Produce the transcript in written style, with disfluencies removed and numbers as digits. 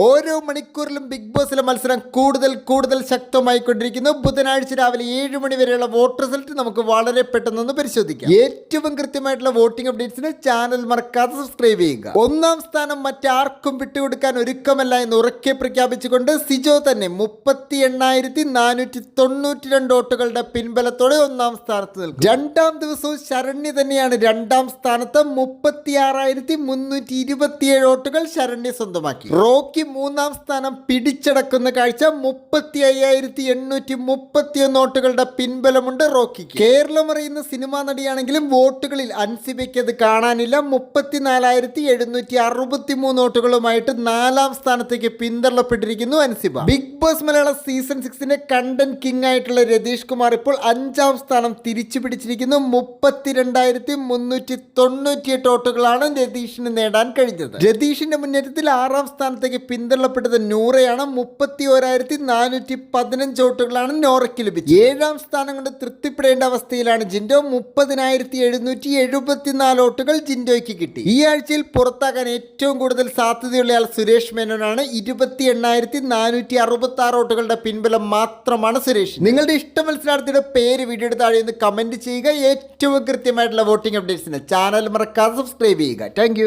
ഓരോ മണിക്കൂറിലും ബിഗ് ബോസിലെ മത്സരം കൂടുതൽ ശക്തമായിക്കൊണ്ടിരിക്കുന്നു. ബുധനാഴ്ച രാവിലെ 7 മണി വരെയുള്ള വോട്ട് റിസൾട്ട് നമുക്ക് വളരെ പെട്ടെന്ന് പരിശോധിക്കാം. ഏറ്റവും കൃത്യമായിട്ടുള്ള വോട്ടിംഗ് അപ്ഡേറ്റ്സിന് ചാനൽ മറക്കാതെ സബ്സ്ക്രൈബ് ചെയ്യുക. ഒന്നാം സ്ഥാനം മറ്റാർക്കും വിട്ടുകൊടുക്കാൻ ഒരുക്കമല്ല എന്ന് ഉറക്കെ പ്രഖ്യാപിച്ചുകൊണ്ട് സിജോ തന്നെ 38,492 വോട്ടുകളുടെ പിൻബലത്തോടെ ഒന്നാം സ്ഥാനത്ത് നിൽക്കും. രണ്ടാം ദിവസവും ശരണ്യ തന്നെയാണ് രണ്ടാം സ്ഥാനത്ത്. 36,327 വോട്ടുകൾ ശരണ്യ സ്വന്തമാക്കി. റോക്കി മൂന്നാം സ്ഥാനം പിടിച്ചടക്കുന്ന കാഴ്ച. 35,831 വോട്ടുകളുടെ പിൻബലമുണ്ട് റോക്കിക്ക്. കേരളം അറിയുന്ന സിനിമാ നടിയാണെങ്കിലും വോട്ടുകളിൽ അൻസിബയ്ക്ക് അത് കാണാനില്ല. 34,763 വോട്ടുകളുമായിട്ട് നാലാം സ്ഥാനത്തേക്ക് പിന്തള്ളപ്പെട്ടിരിക്കുന്നു Ansiba. Big boss Malayalam season 6ന്റെ കണ്ടന്റ് കിങ് ആയിട്ടുള്ള രതീഷ് കുമാർ ഇപ്പോൾ 5ാം സ്ഥാനം തിരിച്ചു പിടിച്ചിരിക്കുന്നു. 32,398 വോട്ടുകളാണ് രതീഷിന് നേടാൻ കഴിഞ്ഞത്. രതീഷിന്റെ മുന്നേറ്റത്തിൽ 6ാം സ്ഥാനത്തേക്ക് പിന്തള്ളപ്പെട്ടത് നൂറയാണ്. 31,415 വോട്ടുകളാണ് നോറയ്ക്ക് ലഭിച്ചത്. 7ാം സ്ഥാനം കൊണ്ട് തൃപ്തിപ്പെടേണ്ട അവസ്ഥയിലാണ് ജിൻഡോ. 30,774 വോട്ടുകൾ ജിൻഡോയ്ക്ക് കിട്ടി. ഈ ആഴ്ചയിൽ പുറത്താകാൻ ഏറ്റവും കൂടുതൽ സാധ്യതയുള്ളയാൾ സുരേഷ് മേനോനാണ്. 28,466 വോട്ടുകളുടെ പിൻബലം മാത്രമാണ് സുരേഷ്. നിങ്ങളുടെ ഇഷ്ട മത്സരാർത്ഥിയുടെ പേര് വീഡിയോയുടെ താഴെ നിന്ന് കമന്റ് ചെയ്യുക. ഏറ്റവും കൃത്യമായിട്ടുള്ള വോട്ടിംഗ് അപ്ഡേറ്റ്സിന് ചാനൽ മറക്കാതെ സബ്സ്ക്രൈബ് ചെയ്യുക. താങ്ക്